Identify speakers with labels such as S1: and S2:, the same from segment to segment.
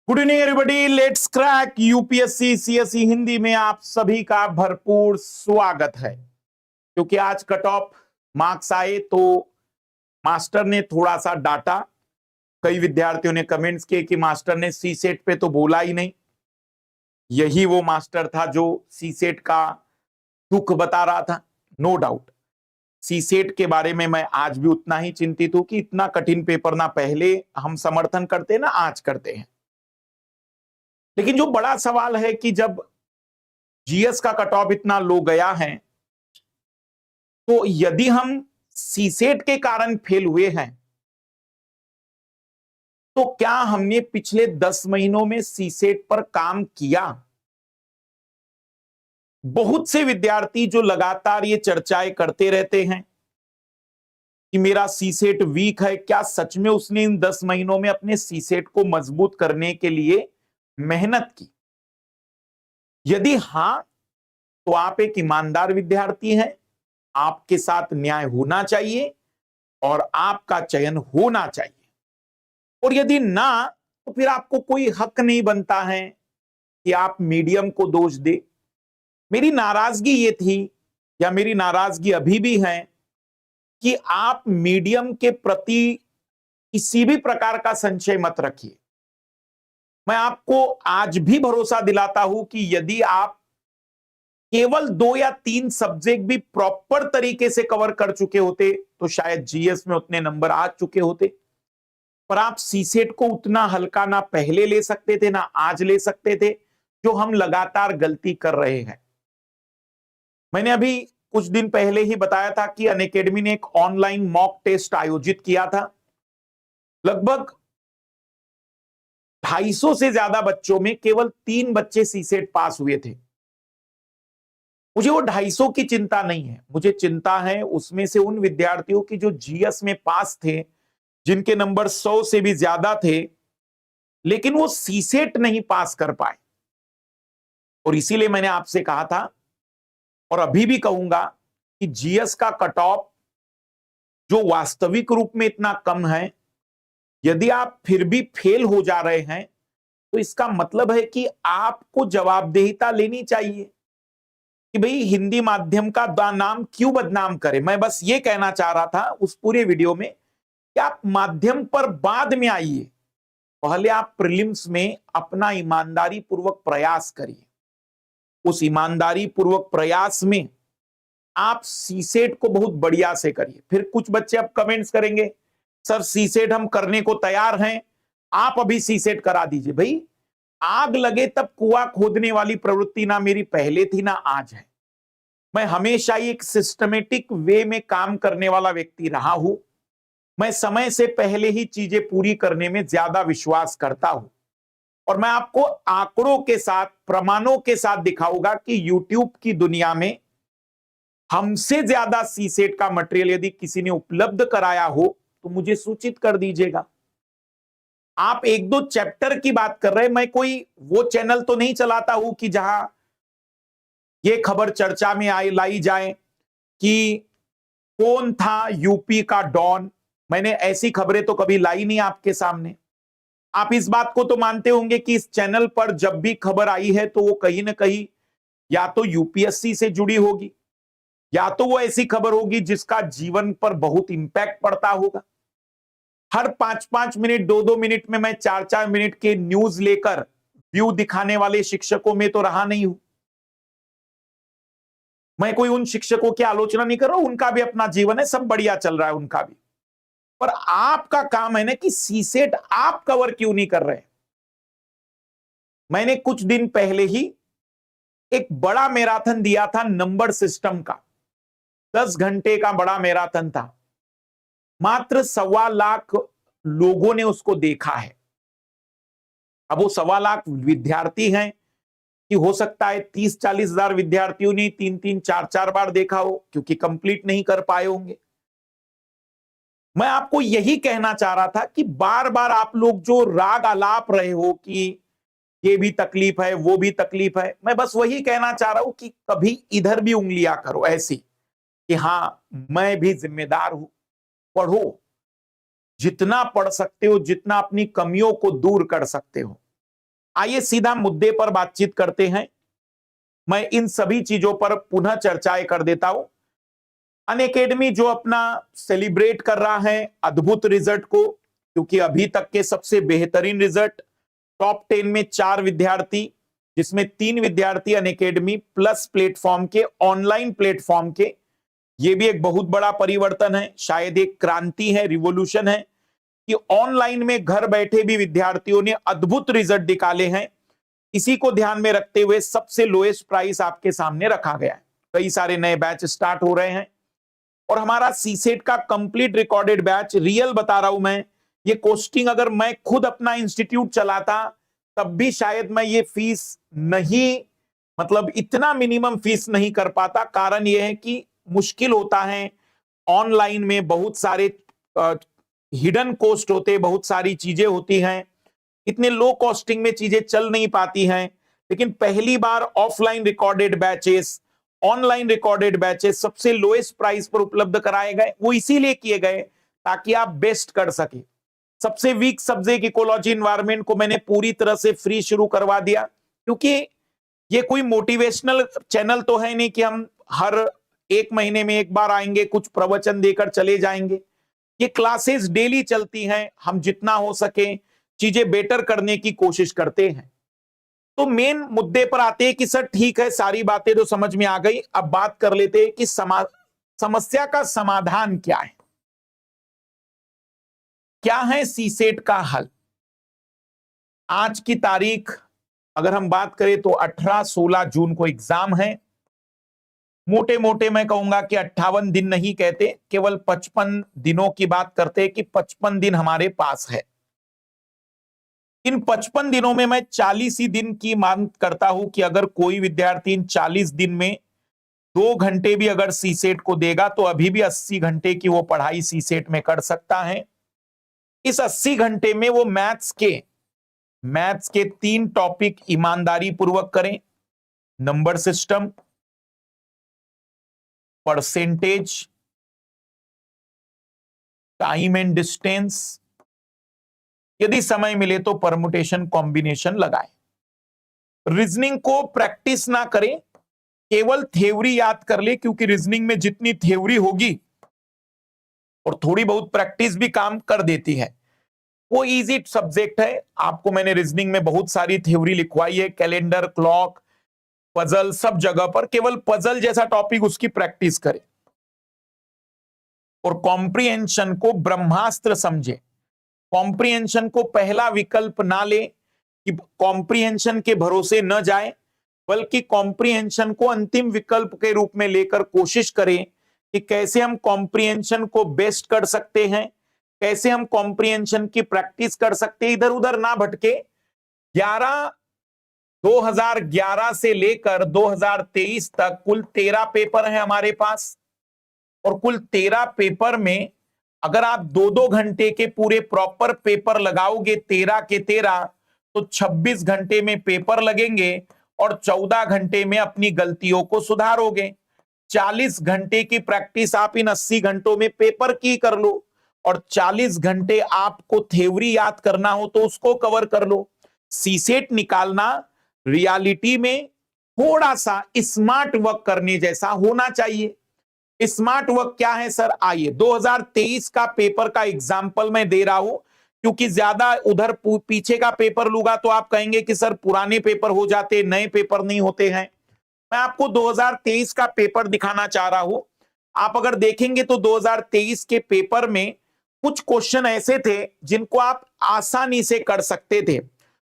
S1: Good evening everybody, let's crack UPSC CSE Hindi में आप सभी का भरपूर स्वागत है। क्योंकि आज कट ऑफ मार्क्स आए तो मास्टर ने थोड़ा सा डाटा। कई विद्यार्थियों ने कमेंट्स किए कि मास्टर ने सी सेट पे तो बोला ही नहीं। यही वो मास्टर था जो सी सेट का दुख बता रहा था। नो डाउट सी सेट के बारे में मैं आज भी उतना ही चिंतित हूं कि इतना कठिन पेपर ना पहले हम समर्थन करते ना आज करते हैं। लेकिन जो बड़ा सवाल है कि जब जीएस का कट ऑफ इतना लो गया है तो यदि हम सीसेट के कारण फेल हुए हैं तो क्या हमने पिछले 10 महीनों में सीसेट पर काम किया? बहुत से विद्यार्थी जो लगातार ये चर्चाएं करते रहते हैं कि मेरा सीसेट वीक है, क्या सच में उसने इन 10 महीनों में अपने सीसेट को मजबूत करने के लिए मेहनत की? यदि हां तो आप एक ईमानदार विद्यार्थी हैं, आपके साथ न्याय होना चाहिए और आपका चयन होना चाहिए। और यदि ना तो फिर आपको कोई हक नहीं बनता है कि आप मीडियम को दोष दे। मेरी नाराजगी ये थी या मेरी नाराजगी अभी भी है कि आप मीडियम के प्रति किसी भी प्रकार का संशय मत रखिए। मैं आपको आज भी भरोसा दिलाता हूं कि यदि आप केवल 2 या 3 सब्जेक्ट भी प्रॉपर तरीके से कवर कर चुके होते तो शायद जीएस में उतने नंबर आ चुके होते। पर आप सीसेट को उतना हल्का ना पहले ले सकते थे ना आज ले सकते थे, जो हम लगातार गलती कर रहे हैं। मैंने अभी कुछ दिन पहले ही बताया था कि अनअकैडमी ने एक ऑनलाइन मॉक टेस्ट आयोजित किया था। लगभग 250 से ज्यादा बच्चों में केवल 3 बच्चे सीसेट पास हुए थे। मुझे वो 250 की चिंता नहीं है, मुझे चिंता है उसमें से उन विद्यार्थियों की जो जीएस में पास थे, जिनके नंबर 100 से भी ज्यादा थे, लेकिन वो सीसेट नहीं पास कर पाए। और इसीलिए मैंने आपसे कहा था और अभी भी कहूंगा कि जीएस का कट ऑफ जो वास्तविक रूप में इतना कम है, यदि आप फिर भी फेल हो जा रहे हैं तो इसका मतलब है कि आपको जवाबदेहिता लेनी चाहिए कि भाई हिंदी माध्यम का नाम क्यों बदनाम करें। मैं बस ये कहना चाह रहा था उस पूरे वीडियो में कि आप माध्यम पर बाद में आइए, पहले आप प्रीलिम्स में अपना ईमानदारी पूर्वक प्रयास करिए। उस ईमानदारी पूर्वक प्रयास में आप सीसेट को बहुत बढ़िया से करिए। फिर कुछ बच्चे अब कमेंट्स करेंगे, सर सीसेट हम करने को तैयार हैं, आप अभी सीसेट करा दीजिए। भाई आग लगे तब कुआं खोदने वाली प्रवृत्ति ना मेरी पहले थी ना आज है। मैं हमेशा ही एक सिस्टमेटिक वे में काम करने वाला व्यक्ति रहा हूं। मैं समय से पहले ही चीजें पूरी करने में ज्यादा विश्वास करता हूं और मैं आपको आंकड़ों के साथ, प्रमाणों के साथ दिखाऊंगा कि यूट्यूब की दुनिया में हमसे ज्यादा सीसेट का मटेरियल यदि किसी ने उपलब्ध कराया हो तो मुझे सूचित कर दीजिएगा। आप 1-2 चैप्टर की बात कर रहे हैं, मैं कोई वो चैनल तो नहीं चलाता हूं कि जहां ये खबर चर्चा में लाई जाए कि कौन था यूपी का डॉन। मैंने ऐसी खबरें तो कभी लाई नहीं आपके सामने। आप इस बात को तो मानते होंगे कि इस चैनल पर जब भी खबर आई है तो वो कहीं ना कहीं या तो यूपीएससी से जुड़ी होगी या तो वो ऐसी खबर होगी जिसका जीवन पर बहुत इंपैक्ट पड़ता होगा। हर 5-5 मिनट 2-2 मिनट में मैं 4-4 मिनट के न्यूज लेकर व्यू दिखाने वाले शिक्षकों में तो रहा नहीं हूं। मैं कोई उन शिक्षकों की आलोचना नहीं कर रहा हूं, उनका भी अपना जीवन है, सब बढ़िया चल रहा है उनका भी। पर आपका काम है ना कि सीसेट आप कवर क्यों नहीं कर रहे। मैंने कुछ दिन पहले ही एक बड़ा मैराथन दिया था नंबर सिस्टम का, 10 घंटे का बड़ा मैराथन था। मात्र 1.25 लाख लोगों ने उसको देखा है। अब वो 1.25 लाख विद्यार्थी हैं कि हो सकता है 30-40 हजार विद्यार्थियों ने 3-3, 4-4 बार देखा हो क्योंकि कंप्लीट नहीं कर पाए होंगे। मैं आपको यही कहना चाह रहा था कि बार बार आप लोग जो राग आलाप रहे हो कि ये भी तकलीफ है वो भी तकलीफ है, मैं बस वही कहना चाह रहा हूं कि कभी इधर भी उंगलियां करो ऐसी कि हां मैं भी जिम्मेदार हूं। पढ़ो, जितना पढ़ सकते हो, जितना अपनी कमियों को दूर कर सकते हो। आइए सीधा मुद्दे पर बातचीत करते हैं। मैं इन सभी चीजों पर पुनः चर्चाएं कर देता हूं। अनअकैडमी जो अपना सेलिब्रेट कर रहा है अद्भुत रिजल्ट को, क्योंकि अभी तक के सबसे बेहतरीन रिजल्ट, टॉप 10 में 4 विद्यार्थी, जिसमें 3 विद्यार्थी अनअकैडमी प्लस प्लेटफॉर्म के, ऑनलाइन प्लेटफॉर्म के। यह भी एक बहुत बड़ा परिवर्तन है, शायद एक क्रांति है, रिवॉल्यूशन है कि ऑनलाइन में घर बैठे भी विद्यार्थियों ने अद्भुत रिजल्ट निकाले हैं। इसी को ध्यान में रखते हुए सबसे लोएस्ट प्राइस आपके सामने रखा गया है। कई सारे नए बैच स्टार्ट हो रहे हैं और हमारा सीसेट का कंप्लीट रिकॉर्डेड बैच, रियल बता रहा हूं मैं, ये कोस्टिंग अगर मैं खुद अपना इंस्टीट्यूट चलाता तब भी शायद मैं ये फीस नहीं, मतलब इतना मिनिमम फीस नहीं कर पाता। कारण यह है कि मुश्किल होता है, ऑनलाइन में बहुत सारे हिडन कॉस्ट होते, बहुत सारी चीजें होती हैं, इतने लो कॉस्टिंग में चीजें चल नहीं पाती हैं। लेकिन पहली बार offline recorded batches, online recorded batches सबसे लोएस्ट प्राइस पर उपलब्ध कराए गए। वो इसीलिए किए गए ताकि आप बेस्ट कर सके। सबसे वीक सब्जेक्ट इकोलॉजी एनवायरनमेंट को मैंने पूरी तरह से फ्री शुरू करवा दिया, क्योंकि ये कोई मोटिवेशनल चैनल तो है नहीं कि हम हर 1 महीने में एक बार आएंगे, कुछ प्रवचन देकर चले जाएंगे। ये क्लासेस डेली चलती हैं, हम जितना हो सके चीजें बेटर करने की कोशिश करते हैं। तो मेन मुद्दे पर आते हैं कि सर ठीक है, सारी बातें तो समझ में आ गई, अब बात कर लेते हैं कि समस्या का समाधान क्या है, क्या है सीसेट का हल। आज की तारीख अगर हम बात करें तो 18-16 जून को एग्जाम है। मोटे मोटे मैं कहूंगा कि 58 दिन नहीं कहते, केवल 55 दिनों की बात करते हैं कि 55 दिन हमारे पास है। इन 55 दिनों में मैं 40 ही दिन की मांग करता हूं कि अगर कोई विद्यार्थी इन 40 दिन में 2 घंटे भी अगर सीसेट को देगा तो अभी भी 80 घंटे की वो पढ़ाई सीसेट में कर सकता है। इस 80 घंटे में वो मैथ्स के 3 टॉपिक ईमानदारी पूर्वक करें, number system, percentage, time and distance, यदि समय मिले तो परमुटेशन कॉम्बिनेशन लगाएं। रीजनिंग को प्रैक्टिस ना करें, केवल थ्योरी याद कर ले, क्योंकि रीजनिंग में जितनी थ्योरी होगी और थोड़ी बहुत प्रैक्टिस भी काम कर देती है। वो इजी सब्जेक्ट है, आपको मैंने रीजनिंग में बहुत सारी थ्योरी लिखवाई है, कैलेंडर, क्लॉक, पजल, सब जगह पर। केवल पजल जैसा टॉपिक उसकी प्रैक्टिस करें और कॉम्प्रिहेंशन को ब्रह्मास्त्र समझे। कॉम्प्रिहेंशन को पहला विकल्प ना ले कि कॉम्प्रिहेंशन के भरोसे न जाए, बल्कि कॉम्प्रिहेंशन को अंतिम विकल्प के रूप में लेकर कोशिश करें कि कैसे हम कॉम्प्रिहेंशन को बेस्ट कर सकते हैं, कैसे हम कॉम्प्रिहेंशन की प्रैक्टिस कर सकते हैं। इधर उधर ना भटके। 2011 से लेकर 2023 तक कुल 13 पेपर हैं हमारे पास, और कुल 13 पेपर में अगर आप 2-2 घंटे के पूरे प्रॉपर पेपर लगाओगे 13 के 13, तो 26 घंटे में पेपर लगेंगे और 14 घंटे में अपनी गलतियों को सुधारोगे। 40 घंटे की प्रैक्टिस आप इन 80 घंटों में पेपर की कर लो, और 40 घंटे आपको थ्योरी याद करना हो तो उसको कवर कर लो। सीसेट निकालना रियलिटी में थोड़ा सा स्मार्ट वर्क करने जैसा होना चाहिए। स्मार्ट वर्क क्या है सर? आइए 2023 का पेपर का एग्जाम्पल मैं दे रहा हूं, क्योंकि ज्यादा उधर पीछे का पेपर लूंगा तो आप कहेंगे कि सर पुराने पेपर हो जाते, नए पेपर नहीं होते हैं। मैं आपको 2023 का पेपर दिखाना चाह रहा हूं। आप अगर देखेंगे तो 2023 के पेपर में कुछ क्वेश्चन ऐसे थे जिनको आप आसानी से कर सकते थे।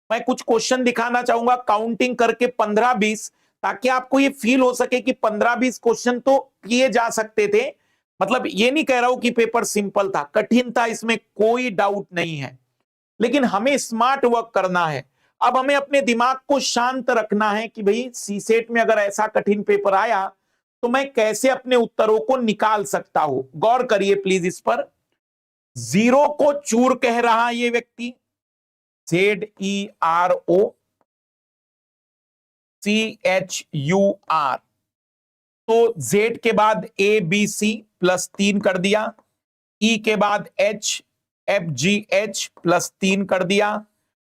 S1: मैं कुछ क्वेश्चन दिखाना चाहूंगा काउंटिंग करके 15-20, ताकि आपको ये फील हो सके कि 15-20 क्वेश्चन तो किए जा सकते थे। मतलब ये नहीं कह रहा हूं कि पेपर सिंपल था, कठिन था, इसमें कोई डाउट नहीं है, लेकिन हमें स्मार्ट वर्क करना है। अब हमें अपने दिमाग को शांत रखना है कि भाई सीसेट में अगर ऐसा कठिन पेपर आया तो मैं कैसे अपने उत्तरों को निकाल सकता हूं। गौर करिए प्लीज इस पर। जीरो को चूर कह रहा ये व्यक्ति, ZEROCHUR, तो Z के बाद ABC +3 कर दिया, E के बाद HFGH +3 कर दिया,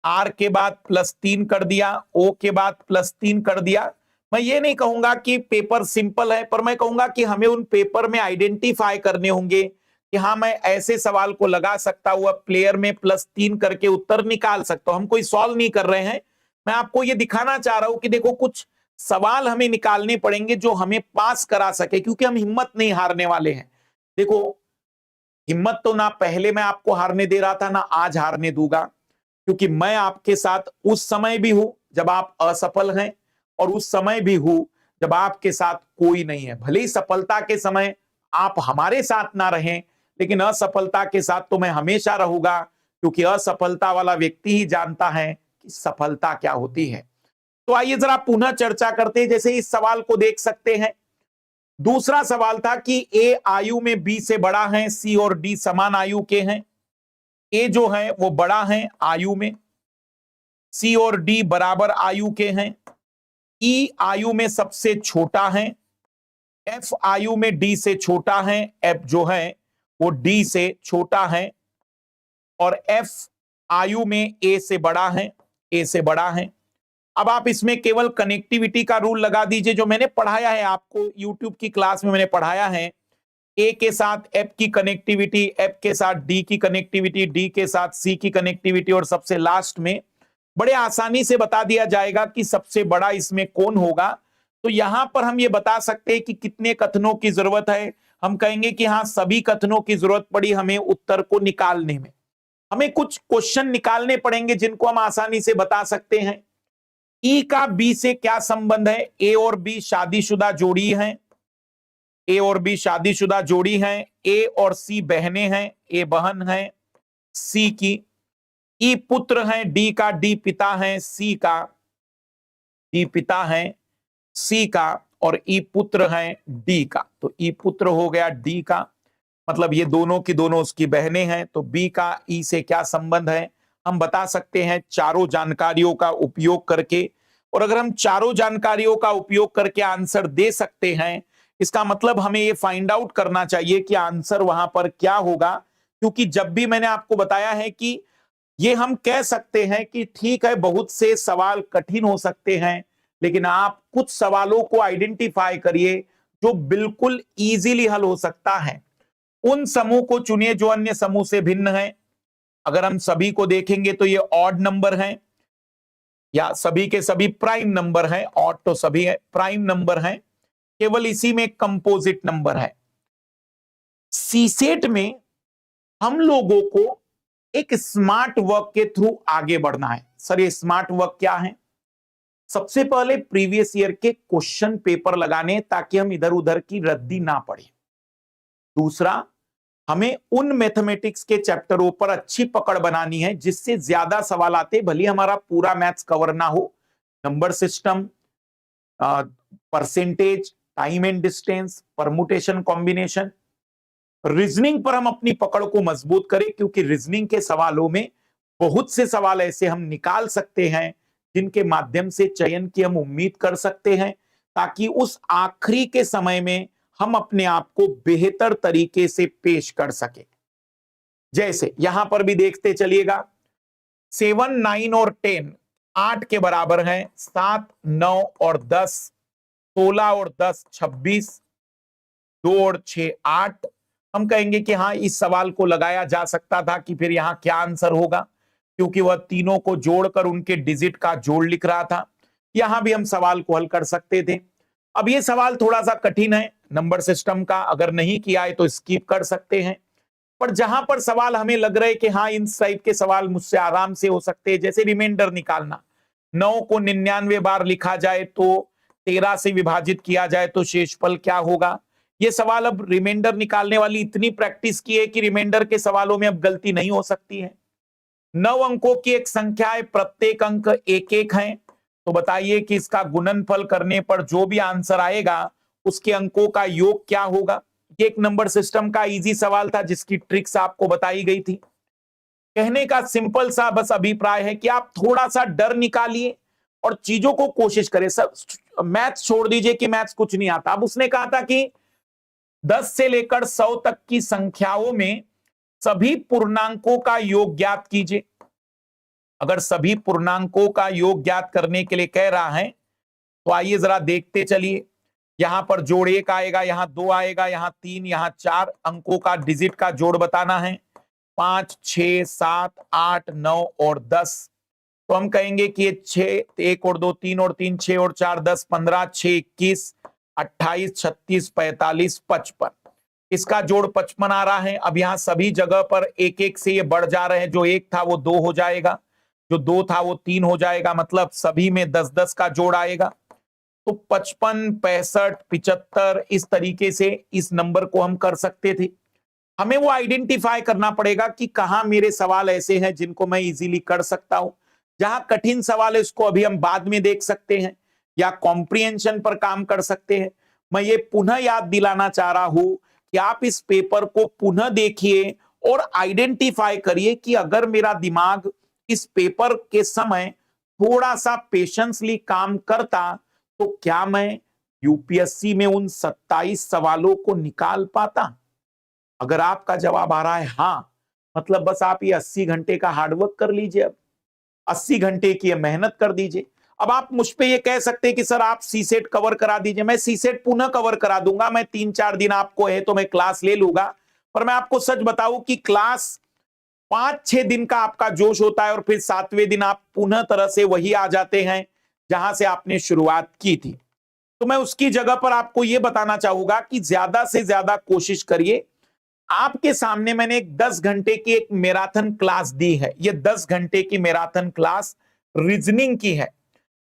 S1: R के बाद +3 कर दिया, O के बाद +3 कर दिया। मैं ये नहीं कहूंगा कि पेपर सिंपल है, पर मैं कहूंगा कि हमें उन पेपर में आइडेंटिफाई करने होंगे कि हाँ, मैं ऐसे सवाल को लगा सकता हूं, प्लेयर में +3 करके उत्तर निकाल सकता हूं। हम कोई सॉल्व नहीं कर रहे हैं, मैं आपको ये दिखाना चाह रहा हूं कि देखो कुछ सवाल हमें निकालने पड़ेंगे जो हमें पास करा सके, क्योंकि हम हिम्मत नहीं हारने वाले हैं। देखो, हिम्मत तो ना पहले मैं आपको हारने दे रहा था, ना आज हारने दूंगा, क्योंकि मैं आपके साथ उस समय भी हूं जब आप असफल हैं, और उस समय भी हूं जब आपके साथ कोई नहीं है। भले ही सफलता के समय आप हमारे साथ ना रहें, लेकिन असफलता के साथ तो मैं हमेशा रहूंगा, क्योंकि असफलता वाला व्यक्ति ही जानता है कि सफलता क्या होती है। तो आइए जरा पुनः चर्चा करते हैं। जैसे इस सवाल को देख सकते हैं, दूसरा सवाल था कि ए आयु में बी से बड़ा है, सी और डी समान आयु के हैं। ए जो है वो बड़ा है आयु में, सी और डी बराबर आयु के हैं, ई आयु में सबसे छोटा है, एफ आयु में डी से छोटा है, एफ जो है वो डी से छोटा है, और एफ आयु में ए से बड़ा है, ए से बड़ा है। अब आप इसमें केवल कनेक्टिविटी का रूल लगा दीजिए, जो मैंने पढ़ाया है आपको YouTube की क्लास में, मैंने पढ़ाया है। ए के साथ एफ की कनेक्टिविटी, एफ के साथ डी की कनेक्टिविटी, डी के साथ सी की कनेक्टिविटी, और सबसे लास्ट में बड़े आसानी से बता दिया जाएगा कि सबसे बड़ा इसमें कौन होगा। तो यहां पर हम ये बता सकते हैं कि कितने कथनों की जरूरत है। हम कहेंगे कि हाँ, सभी कथनों की जरूरत पड़ी हमें उत्तर को निकालने में। हमें कुछ क्वेश्चन निकालने पड़ेंगे जिनको हम आसानी से बता सकते हैं। ई का बी से क्या संबंध है? ए और बी शादीशुदा जोड़ी हैं, ए और बी शादीशुदा जोड़ी हैं। ए और सी बहनें हैं, ए बहन है सी की। ई पुत्र हैं डी का, डी पिता है सी का, डी पिता है सी का, और ई पुत्र है डी का। तो ई पुत्र हो गया डी का, मतलब ये दोनों की दोनों उसकी बहनें हैं। तो बी का ई से क्या संबंध है हम बता सकते हैं चारों जानकारियों का उपयोग करके। और अगर हम चारों जानकारियों का उपयोग करके आंसर दे सकते हैं, इसका मतलब हमें ये फाइंड आउट करना चाहिए कि आंसर वहां पर क्या होगा। क्योंकि जब भी मैंने आपको बताया है कि ये हम कह सकते हैं कि ठीक है, बहुत से सवाल कठिन हो सकते हैं, लेकिन आप कुछ सवालों को आइडेंटिफाई करिए जो बिल्कुल इजीली हल हो सकता है। उन समूह को चुनिए जो अन्य समूह से भिन्न है। अगर हम सभी को देखेंगे तो ये ऑड नंबर हैं, या सभी के सभी प्राइम नंबर हैं। ऑड तो सभी है, प्राइम नंबर हैं, केवल इसी में कंपोजिट नंबर है। सीसेट में हम लोगों को एक स्मार्ट वर्क के थ्रू आगे बढ़ना है। सर, ये स्मार्ट वर्क क्या है? सबसे पहले प्रीवियस ईयर के क्वेश्चन पेपर लगाने, ताकि हम इधर उधर की रद्दी ना पड़े। दूसरा, हमें उन मैथमेटिक्स के चैप्टरों पर अच्छी पकड़ बनानी है जिससे ज्यादा सवाल आते, भले हमारा पूरा मैथ्स कवर ना हो। Number system, percentage, time and distance, permutation, combination, reasoning पर हम अपनी पकड़ को मजबूत करें, क्योंकि रीजनिंग के सवालों में बहुत से सवाल ऐसे हम निकाल सकते हैं जिनके माध्यम से चयन की हम उम्मीद कर सकते हैं, ताकि उस आखिरी के समय में हम अपने आप को बेहतर तरीके से पेश कर सके। जैसे यहां पर भी देखते चलिएगा, 7, 9 और 10 8 के बराबर हैं, 7, 9 और 10 16 और 10 26, 2 और 6 8। हम कहेंगे कि हाँ, इस सवाल को लगाया जा सकता था कि फिर यहां क्या आंसर होगा, क्योंकि वह तीनों को जोड़कर उनके डिजिट का जोड़ लिख रहा था। यहां भी हम सवाल को हल कर सकते थे। अब ये सवाल थोड़ा सा कठिन है नंबर सिस्टम का, अगर नहीं किया है तो स्किप कर सकते हैं। पर जहां पर सवाल हमें लग रहा है कि हाँ, इन टाइप के सवाल मुझसे आराम से हो सकते हैं, जैसे रिमाइंडर निकालना, 9 को 99 बार लिखा जाए तो 13 से विभाजित किया जाए तो शेषफल क्या होगा। ये सवाल अब रिमाइंडर निकालने वाली इतनी प्रैक्टिस की है कि रिमाइंडर के सवालों में अब गलती नहीं हो सकती है। 9 अंकों की एक संख्या है, प्रत्येक अंक 1-1 है, तो बताइए कि इसका गुणनफल करने पर जो भी आंसर आएगा उसके अंकों का योग क्या होगा। ये एक नंबर सिस्टम का इजी सवाल था जिसकी ट्रिक्स आपको बताई गई थी। कहने का सिंपल सा बस अभिप्राय है कि आप थोड़ा सा डर निकालिए और चीजों को कोशिश करें। सब मैथ्स छोड़ दीजिए कि मैथ्स कुछ नहीं आता। अब उसने कहा था कि 10 से लेकर 100 तक की संख्याओं में सभी पूर्णांकों का योग ज्ञात कीजिए। अगर सभी पूर्णांकों का योग ज्ञात करने के लिए कह रहा है तो आइए जरा देखते चलिए। यहां पर जोड़ 1 आएगा, यहां 2 आएगा, यहां 3, यहां 4 अंकों का डिजिट का जोड़ बताना है। 5, 6, 7, 8, 9 और 10। तो हम कहेंगे कि ये 6, 1 और 2, 3 और 3, 6 और 4, 10, 15, 6, 21, 28, 36, 45, 55। इसका जोड़ 55 आ रहा है। अब यहां सभी जगह पर एक एक से ये बढ़ जा रहे हैं। जो 1 था वो 2 हो जाएगा, जो 2 था वो 3 हो जाएगा, मतलब सभी में 10-10 का जोड़ आएगा। तो 55, 65, 75 इस तरीके से इस नंबर को हम कर सकते थे। हमें वो आइडेंटिफाई करना पड़ेगा कि कहां मेरे सवाल ऐसे हैं जिनको मैं इजीली कर सकता हूं। जहां कठिन सवाल है उसको अभी हम बाद में देख सकते हैं या कॉम्प्रिहेंशन पर काम कर सकते हैं। मैं ये पुनः याद दिलाना चाह रहा हूं कि आप इस पेपर को पुनः देखिए और आइडेंटिफाई करिए कि अगर मेरा दिमाग इस पेपर के समय थोड़ा सा पेशेंसली काम करता तो क्या मैं यूपीएससी में उन 27 सवालों को निकाल पाता। अगर आपका जवाब आ रहा है हां, मतलब बस आप ये 80 घंटे का हार्डवर्क कर लीजिए। अब 80 घंटे की मेहनत कर दीजिए। अब आप मुझ पे ये कह सकते हैं कि सर आप सीसेट कवर करा दीजिए। मैं सीसेट पुनः कवर करा दूंगा। मैं 3-4 दिन आपको है तो मैं क्लास ले लूंगा। पर मैं आपको सच बताऊं कि क्लास 5-6 दिन का आपका जोश होता है और फिर 7वें दिन आप पुनः तरह से वही आ जाते हैं जहां से आपने शुरुआत की थी। तो मैं उसकी जगह पर आपको यह बताना चाहूंगा कि ज्यादा से ज्यादा कोशिश करिए। आपके सामने मैंने एक 10 घंटे की एक मैराथन क्लास दी है। ये 10 घंटे की मैराथन क्लास रीजनिंग की है।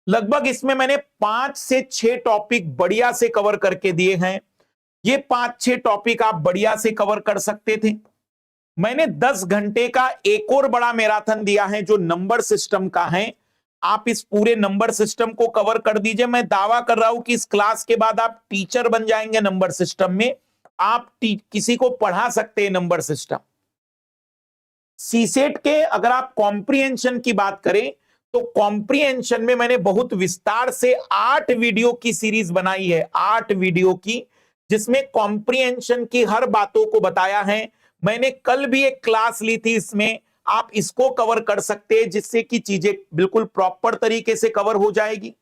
S1: लगभग इसमें मैंने 5 से 6 टॉपिक बढ़िया से कवर करके दिए हैं। ये 5-6 टॉपिक आप बढ़िया से कवर कर सकते थे। मैंने 10 घंटे का एक और बड़ा मैराथन दिया है जो नंबर सिस्टम का है। आप इस पूरे नंबर सिस्टम को कवर कर दीजिए। मैं दावा कर रहा हूं कि इस क्लास के बाद आप टीचर बन जाएंगे नंबर सिस्टम में। आप किसी को पढ़ा सकते हैं नंबर सिस्टम। सीसेट के अगर आप कॉम्प्रिहेंशन की बात करें तो कॉम्प्रिहेंशन में मैंने बहुत विस्तार से 8 वीडियो की सीरीज बनाई है। 8 वीडियो की, जिसमें कॉम्प्रिहेंशन की हर बातों को बताया है। मैंने कल भी एक क्लास ली थी, इसमें आप इसको कवर कर सकते हैं जिससे कि चीजें बिल्कुल प्रॉपर तरीके से कवर हो जाएगी।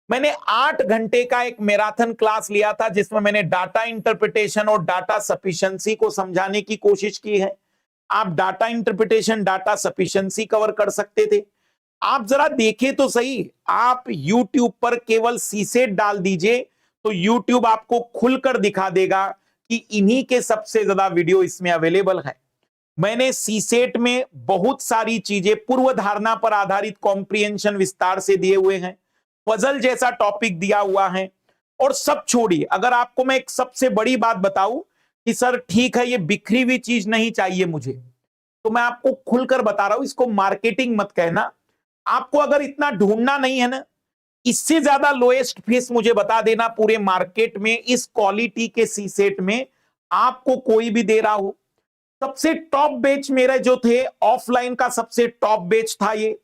S1: मैंने 8 घंटे का एक मैराथन क्लास लिया था जिसमें मैंने डाटा इंटरप्रिटेशन और डाटा सफिशिएंसी को समझाने की कोशिश की है। आप data interpretation, data sufficiency cover कर सकते थे। आप जरा देखें तो सही, आप YouTube पर केवल सीसेट डाल दीजिए तो YouTube आपको खुलकर दिखा देगा कि इन्हीं के सबसे ज्यादा वीडियो इसमें अवेलेबल है। मैंने सीसेट में बहुत सारी चीजें पूर्व धारणा पर आधारित कॉम्प्रिहेंशन विस्तार से दिए हुए हैं। पजल जैसा टॉपिक दिया हुआ है। और सब छोड़िए, अगर आपको मैं एक सबसे बड़ी बात बताऊं कि सर ठीक है ये बिखरी हुई चीज नहीं चाहिए मुझे, तो मैं आपको खुलकर बता रहा हूं, इसको मार्केटिंग मत कहना। आपको अगर इतना ढूंढना नहीं है ना, इससे ज्यादा लोएस्ट फीस मुझे बता देना पूरे मार्केट में इस क्वालिटी के सीसेट में आपको कोई भी दे रहा हो। सबसे टॉप बेच मेरे जो थे, ऑफलाइन का सबसे टॉप बेच था, ये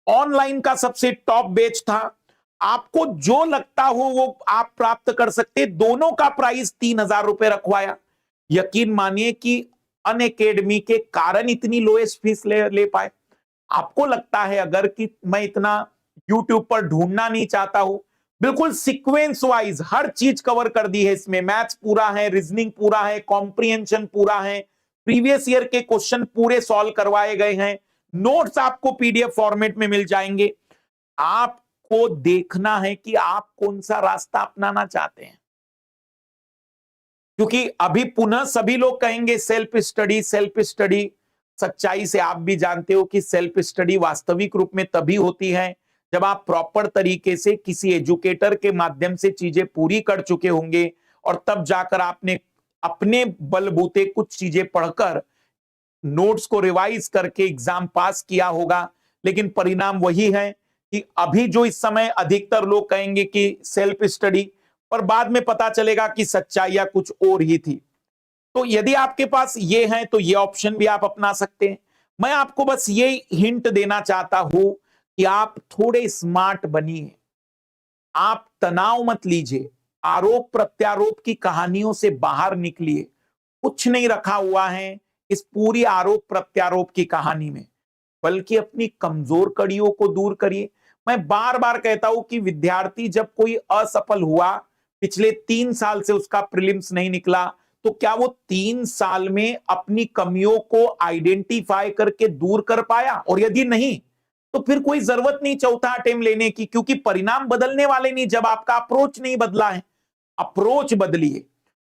S1: ऑनलाइन का सबसे टॉप बेच था। आपको जो लगता हो वो आप प्राप्त कर सकते। दोनों का प्राइस 3000 रुपए रखवाया। यकीन मानिए कि अनअकैडमी के कारण इतनी लोएस्ट फीस ले पाए। आपको लगता है अगर कि मैं इतना YouTube पर ढूंढना नहीं चाहता हूं, बिल्कुल सीक्वेंस वाइज हर चीज कवर कर दी है इसमें। मैथ्स पूरा है, रीजनिंग पूरा है, कॉम्प्रिहेंशन पूरा है, प्रीवियस ईयर के क्वेश्चन पूरे सॉल्व करवाए गए हैं, नोट्स आपको PDF फॉर्मेट में मिल जाएंगे। आपको देखना है कि आप कौन सा रास्ता अपनाना चाहते हैं, क्योंकि अभी पुनः सभी लोग कहेंगे सेल्फ स्टडी सेल्फ स्टडी। सच्चाई से आप भी जानते हो कि सेल्फ स्टडी वास्तविक रूप में तभी होती है जब आप प्रॉपर तरीके से किसी एजुकेटर के माध्यम से चीजें पूरी कर चुके होंगे और तब जाकर आपने अपने बलबूते कुछ चीजें पढ़कर नोट्स को रिवाइज करके एग्जाम पास किया होगा। लेकिन परिणाम वही है कि अभी जो इस समय अधिकतर लोग कहेंगे कि सेल्फ स्टडी, पर बाद में पता चलेगा कि सच्चाइयां कुछ और ही थी। तो यदि आपके पास ये है तो ये ऑप्शन भी आप अपना सकते हैं। मैं आपको बस ये हिंट देना चाहता हूं कि आप थोड़े स्मार्ट बनिए। आप तनाव मत लीजिए, आरोप प्रत्यारोप की कहानियों से बाहर निकलिए। कुछ नहीं रखा हुआ है इस पूरी आरोप प्रत्यारोप की कहानी में। बल्कि अपनी कमजोर कड़ियों को दूर करिए। मैं बार बार कहता हूं कि विद्यार्थी जब कोई असफल हुआ, पिछले 3 साल से उसका प्रीलिम्स नहीं निकला, तो क्या वो 3 साल में अपनी कमियों को आइडेंटिफाई करके दूर कर पाया? और यदि नहीं, तो फिर कोई जरूरत नहीं चौथा अटेम्प्ट लेने की, क्योंकि परिणाम बदलने वाले नहीं जब आपका अप्रोच नहीं बदला है। अप्रोच बदलिए,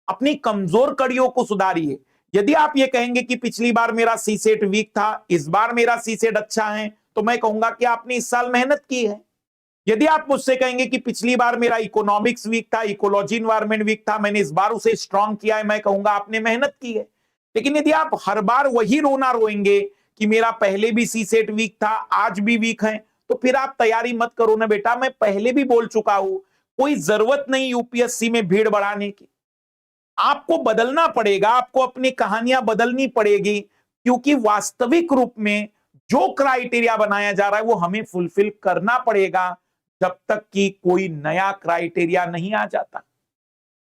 S1: अपनी कमजोर कड़ियों को सुधारिए। यदि आप ये कहेंगे कि पिछली बार मेरा सीसेट वीक था, इस बार मेरा सीसेट अच्छा है, तो मैं कहूंगा कि आपने इस साल मेहनत की है। यदि आप मुझसे कहेंगे कि पिछली बार मेरा इकोनॉमिक्स वीक था, इकोलॉजी एनवायरनमेंट वीक था, मैंने इस बार उसे स्ट्रांग किया है, मैं कहूंगा आपने मेहनत की है। लेकिन यदि आप हर बार वही रोना रोएंगे कि मेरा पहले भी सीसेट वीक था, आज भी वीक है, तो फिर आप तैयारी मत करो ना बेटा। मैं पहले भी बोल चुका हूं, कोई जरूरत नहीं यूपीएससी में भीड़ बढ़ाने की। आपको बदलना पड़ेगा, आपको अपनी कहानियां बदलनी पड़ेगी, क्योंकि वास्तविक रूप में जो क्राइटेरिया बनाया जा रहा है वो हमें फुलफिल करना पड़ेगा जब तक कि कोई नया क्राइटेरिया नहीं आ जाता।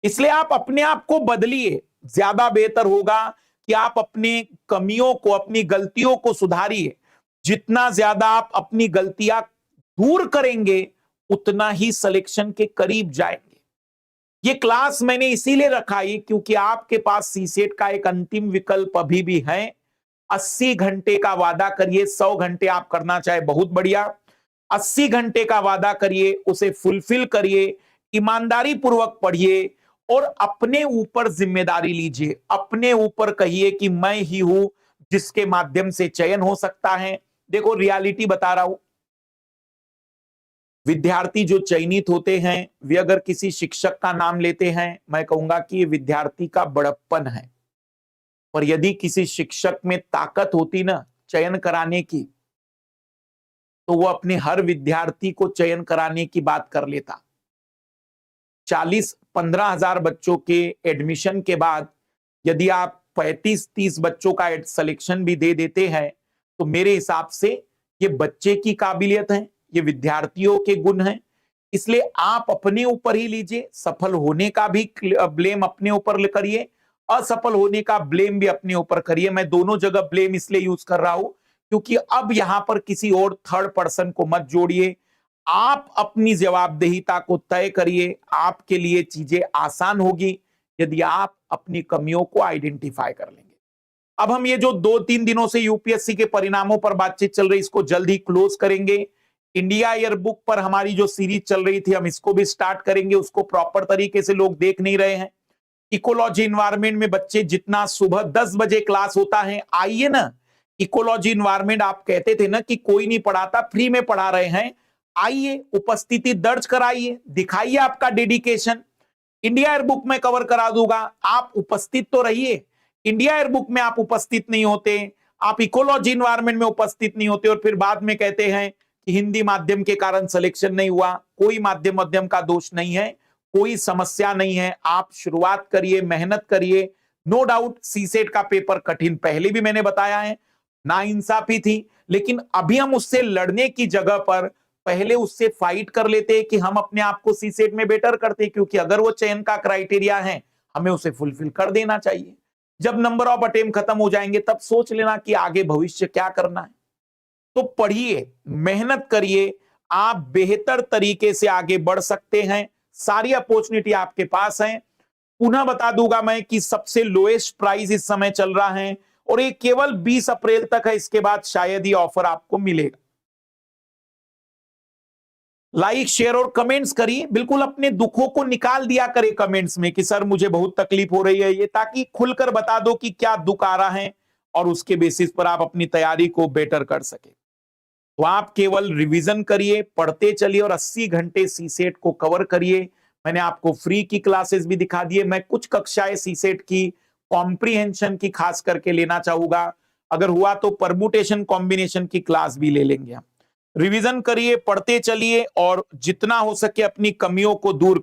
S1: इसलिए आप अपने आप को बदलिए, ज्यादा बेहतर होगा कि आप अपने कमियों को, अपनी गलतियों को सुधारिए। जितना ज्यादा आप अपनी गलतियां दूर करेंगे, उतना ही सिलेक्शन के करीब जाएंगे। ये क्लास मैंने इसीलिए रखाई क्योंकि आपके पास सीसेट का एक अंतिम विकल्प अभी भी है। 80 घंटे का वादा करिए, 100 घंटे आप करना चाहे बहुत बढ़िया। 80 घंटे का वादा करिए, उसे फुलफिल करिए, ईमानदारी पूर्वक पढ़िए और अपने ऊपर जिम्मेदारी लीजिए। अपने ऊपर कहिए कि मैं ही हूं जिसके माध्यम से चयन हो सकता है। देखो, रियलिटी बता रहा हूं, विद्यार्थी जो चयनित होते हैं वे अगर किसी शिक्षक का नाम लेते हैं, मैं कहूंगा कि ये विद्यार्थी का बड़प्पन है। और यदि किसी शिक्षक में ताकत होती ना चयन कराने की, तो वो अपने हर विद्यार्थी को चयन कराने की बात कर लेता। 40-15 हजार बच्चों के एडमिशन के बाद यदि आप 35-30 बच्चों का सिलेक्शन भी दे देते हैं, तो मेरे हिसाब से ये बच्चे की काबिलियत है, ये विद्यार्थियों के गुण हैं। इसलिए आप अपने ऊपर ही लीजिए, सफल होने का भी ब्लेम अपने ऊपर करिए, असफल होने का ब्लेम भी अपने ऊपर करिए। मैं दोनों जगह ब्लेम इसलिए यूज कर रहा हूं क्योंकि अब यहां पर किसी और थर्ड पर्सन को मत जोड़िए। आप अपनी जवाबदेहिता को तय करिए, आपके लिए चीजें आसान होगी यदि आप अपनी कमियों को आइडेंटिफाई कर लेंगे। अब हम ये जो 2-3 दिनों से यूपीएससी के परिणामों पर बातचीत चल रही, इसको जल्द ही क्लोज करेंगे। इंडिया ईयर बुक पर हमारी जो सीरीज चल रही थी, हम इसको भी स्टार्ट करेंगे। उसको प्रॉपर तरीके से लोग देख नहीं रहे हैं। इकोलॉजी इन्वायरमेंट में बच्चे जितना सुबह 10 बजे क्लास होता है, आइए ना। इकोलॉजी इन्वायरमेंट आप कहते थे ना कि कोई नहीं पढ़ाता, फ्री में पढ़ा रहे हैं। आइए, उपस्थिति दर्ज कराइए, दिखाइए आपका डेडिकेशन। इंडिया एयर बुक में कवर करा दूंगा, आप उपस्थित तो रहिए। इंडिया एयर बुक में आप उपस्थित नहीं होते, आप इकोलॉजी इन्वायरमेंट में उपस्थित नहीं होते और फिर बाद में कहते हैं कि हिंदी माध्यम के कारण सिलेक्शन नहीं हुआ। कोई माध्यम का दोष नहीं है, कोई समस्या नहीं है। आप शुरुआत करिए, मेहनत करिए। नो डाउट सीसेट का पेपर कठिन पहले भी मैंने बताया है, नाइंसाफी थी, लेकिन अभी हम उससे लड़ने की जगह पर पहले उससे फाइट कर लेते हैं कि हम अपने आप को सीसेट में बेटर करते, क्योंकि अगर वो चयन का क्राइटेरिया है, हमें उसे फुलफिल कर देना चाहिए। जब नंबर ऑफ अटेम्प्ट खत्म हो जाएंगे तब सोच लेना कि आगे भविष्य क्या करना है। तो पढ़िए, मेहनत करिए, आप बेहतर तरीके से आगे बढ़ सकते हैं। सारी अपॉर्चुनिटी आपके पास है। पुनः बता दूंगा मैं कि सबसे लोएस्ट प्राइस इस समय चल रहा है और ये केवल 20 अप्रैल तक है, इसके बाद शायद ही ऑफर आपको मिलेगा। लाइक, शेयर और कमेंट्स करिए। बिल्कुल अपने दुखों को निकाल दिया करें कमेंट्स में कि सर मुझे बहुत तकलीफ हो रही है, ये ताकि खुलकर बता दो कि क्या दुख आ रहा है और उसके बेसिस पर आप अपनी तैयारी को बेटर कर सके। तो आप केवल रिवीजन करिए, पढ़ते चलिए और 80 घंटे सीसेट को कवर करिए। मैंने आपको फ्री की क्लासेस भी दिखा दिए। मैं कुछ कक्षाएं सीसेट की कॉम्प्रीहेंशन की खास करके लेना चाहूंगा, अगर हुआ तो परमुटेशन कॉम्बिनेशन की क्लास भी ले लेंगे हम। रिवीजन करिए, पढ़ते चलिए और जितना हो सके अपनी कमियों को दूर